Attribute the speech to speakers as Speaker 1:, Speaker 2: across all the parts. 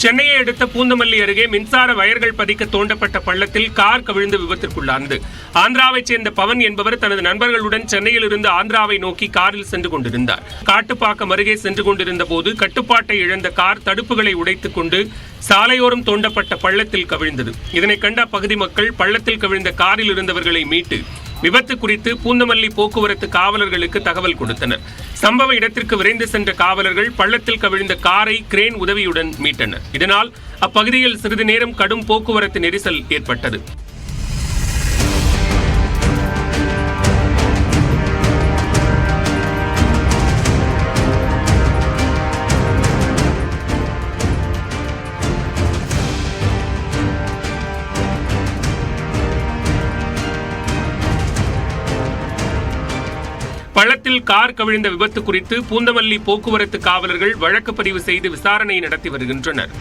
Speaker 1: சென்னையை அடுத்த பூந்தமல்லி அருகே மின்சார வயர்கள் பதிக்க தோண்டப்பட்ட பள்ளத்தில் கார் கவிழ்ந்து விபத்திற்குள்ளானது. ஆந்திராவைச் சேர்ந்த பவன் என்பவர் தனது நண்பர்களுடன் சென்னையில் இருந்து ஆந்திராவை நோக்கி காரில் சென்று கொண்டிருந்தார். காட்டுப்பாக்கம் அருகே சென்று கொண்டிருந்த போது கட்டுப்பாட்டை இழந்த கார் தடுப்புகளை உடைத்துக் கொண்டு சாலையோரம் தோண்டப்பட்ட பள்ளத்தில் கவிழ்ந்தது. இதனை கண்ட அப்பகுதி மக்கள் பள்ளத்தில் கவிழ்ந்த காரில் இருந்தவர்களை மீட்டு விபத்து குறித்து பூந்தமல்லி போக்குவரத்து காவலர்களுக்கு தகவல் கொடுத்தனர். சம்பவ இடத்திற்கு விரைந்து சென்ற காவலர்கள் பள்ளத்தில் கவிழ்ந்த காரை கிரேன் உதவியுடன் மீட்டனர். இதனால் அப்பகுதியில் சிறிது நேரம் கடும் போக்குவரத்து நெரிசல் ஏற்பட்டது. பள்ளத்தில் கார் கவிழ்ந்த விபத்து குறித்து பூந்தமல்லி போக்குவரத்து காவலர்கள் வழக்கு பதிவு செய்து விசாரணை நடத்தி வருகின்றனர்.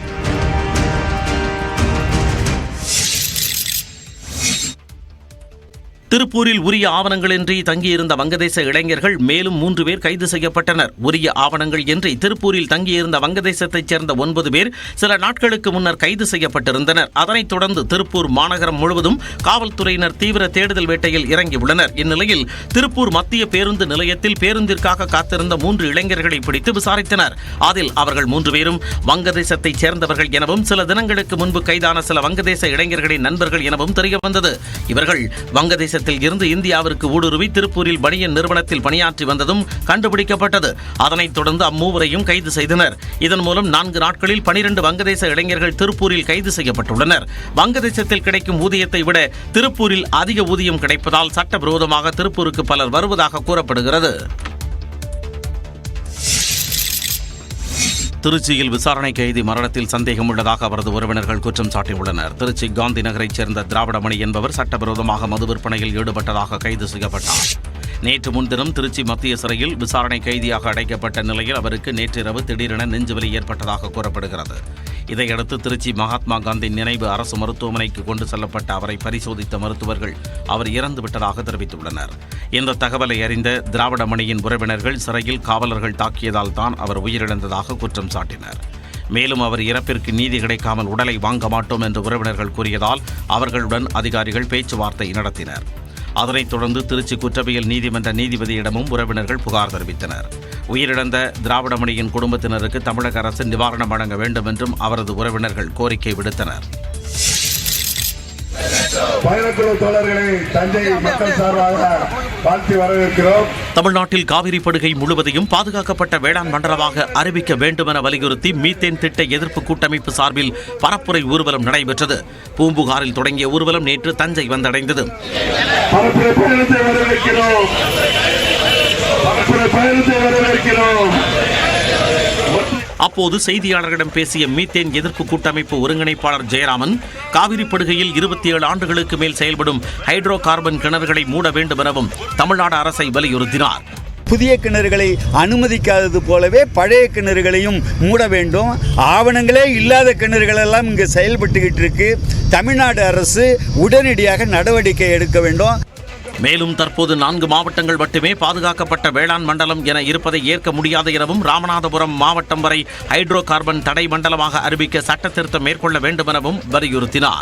Speaker 2: திருப்பூரில் உரிய ஆவணங்களின்றி தங்கியிருந்த வங்கதேச இளைஞர்கள் மேலும் 3 பேர் கைது செய்யப்பட்டனர். உரிய ஆவணங்கள் இன்றி திருப்பூரில் தங்கியிருந்த வங்கதேசத்தைச் சேர்ந்த 9 பேர் சில நாட்களுக்கு முன்னர் கைது செய்யப்பட்டிருந்தனர். அதனைத் தொடர்ந்து திருப்பூர் மாநகரம் முழுவதும் காவல்துறையினர் தீவிர தேடுதல் வேட்டையில் இறங்கியுள்ளனர். இந்நிலையில் திருப்பூர் மத்திய பேருந்து நிலையத்தில் பேருந்திற்காக காத்திருந்த 3 இளைஞர்களை பிடித்து விசாரித்தனர். அதில் அவர்கள் 3 பேரும் வங்கதேசத்தைச் சேர்ந்தவர்கள் எனவும் சில தினங்களுக்கு முன்பு கைதான சில வங்கதேச இளைஞர்களின் நண்பர்கள் எனவும் தெரியவந்தது. இவர்கள் வங்கதேச இருந்து இந்தியாவிற்கு ஊடுருவி திருப்பூரில் பனியன் நிறுவனத்தில் பணியாற்றி வந்ததும் கண்டுபிடிக்கப்பட்டது. அதனைத் தொடர்ந்து அம்மூவரையும் கைது செய்தனர். இதன் மூலம் 4 நாட்களில் 12 வங்கதேச இளைஞர்கள் திருப்பூரில் கைது செய்யப்பட்டுள்ளனர். வங்கதேசத்தில் கிடைக்கும் ஊதியத்தை விட திருப்பூரில் அதிக ஊதியம் கிடைப்பதால் சட்டவிரோதமாக திருப்பூருக்கு பலர் வருவதாக கூறப்படுகிறது. திருச்சியில் விசாரணை கைதி மரணத்தில் சந்தேகம் உள்ளதாக அவரது உறவினர்கள் குற்றம் சாட்டியுள்ளனர். திருச்சி காந்தி நகரைச் சேர்ந்த திராவிடமணி என்பவர் சட்டவிரோதமாக மது விற்பனையில் ஈடுபட்டதாக கைது செய்யப்பட்டார். நேற்று முன்தினம் திருச்சி மத்திய சிறையில் விசாரணை கைதியாக அடைக்கப்பட்ட நிலையில் அவருக்கு நேற்றிரவு திடீரென நெஞ்சுவலி ஏற்பட்டதாக கூறப்படுகிறது. இதையடுத்து திருச்சி மகாத்மா காந்தி நினைவு அரசு மருத்துவமனைக்கு கொண்டு செல்லப்பட்ட அவரை பரிசோதித்த மருத்துவர்கள் அவர் இறந்துவிட்டதாக தெரிவித்துள்ளனர். இந்த தகவலை அறிந்த திராவிடமணியின் உறவினர்கள் சிறையில் காவலர்கள் தாக்கியதால் தான் அவர் உயிரிழந்ததாக குற்றம் சாட்டினர். மேலும் அவர் இறப்பிற்கு நீதி கிடைக்காமல் உடலை வாங்க மாட்டோம் என்று உறவினர்கள் கூறியதால் அவர்களுடன் அதிகாரிகள் பேச்சுவார்த்தை நடத்தினர். அதனைத் தொடர்ந்து திருச்சி குற்றவியல் நீதிமன்ற நீதிபதியிடமும் உறவினர்கள் புகார் தெரிவித்தனர். உயிரிழந்த திராவிடமணியின் குடும்பத்தினருக்கு தமிழக அரசு நிவாரணம் வழங்க வேண்டும் என்றும் அவரது உறவினர்கள் கோரிக்கை விடுத்தனர். தமிழ்நாட்டில் காவிரி படுகை முழுவதையும் பாதுகாக்கப்பட்ட வேளாண் மண்டலமாக அறிவிக்க வேண்டும் என வலியுறுத்தி மீத்தேன் திட்ட எதிர்ப்பு கூட்டமைப்பு சார்பில் பரப்புரை ஊர்வலம் நடைபெற்றது. பூம்புகாரில் தொடங்கிய ஊர்வலம் நேற்று தஞ்சை வந்தடைந்தது. அப்போது செய்தியாளர்களிடம் பேசிய மீத்தேன் எதிர்ப்பு கூட்டமைப்பு ஒருங்கிணைப்பாளர் ஜெயராமன், காவிரி படுகையில் 27 ஆண்டுகளுக்கு மேல் செயல்படும் ஹைட்ரோ கார்பன் கிணறுகளை மூட வேண்டும் எனவும் தமிழ்நாடு அரசை வலியுறுத்தினார்.
Speaker 3: புதிய கிணறுகளை அனுமதிக்காதது போலவே பழைய கிணறுகளையும் மூட வேண்டும். ஆவணங்களே இல்லாத கிணறுகளெல்லாம் இங்கு செயல்பட்டுக்கிட்டு இருக்கு. தமிழ்நாடு அரசு உடனடியாக நடவடிக்கை எடுக்க வேண்டும்.
Speaker 2: மேலும் தற்போது 4 மாவட்டங்கள் மட்டுமே பாதுகாக்கப்பட்ட வேளாண் மண்டலம் என இருப்பதை ஏற்க முடியாது எனவும் ராமநாதபுரம் மாவட்டம் வரை ஹைட்ரோ கார்பன் தடை மண்டலமாக அறிவிக்க சட்ட திருத்தம் மேற்கொள்ள வேண்டும் எனவும் வலியுறுத்தினார்.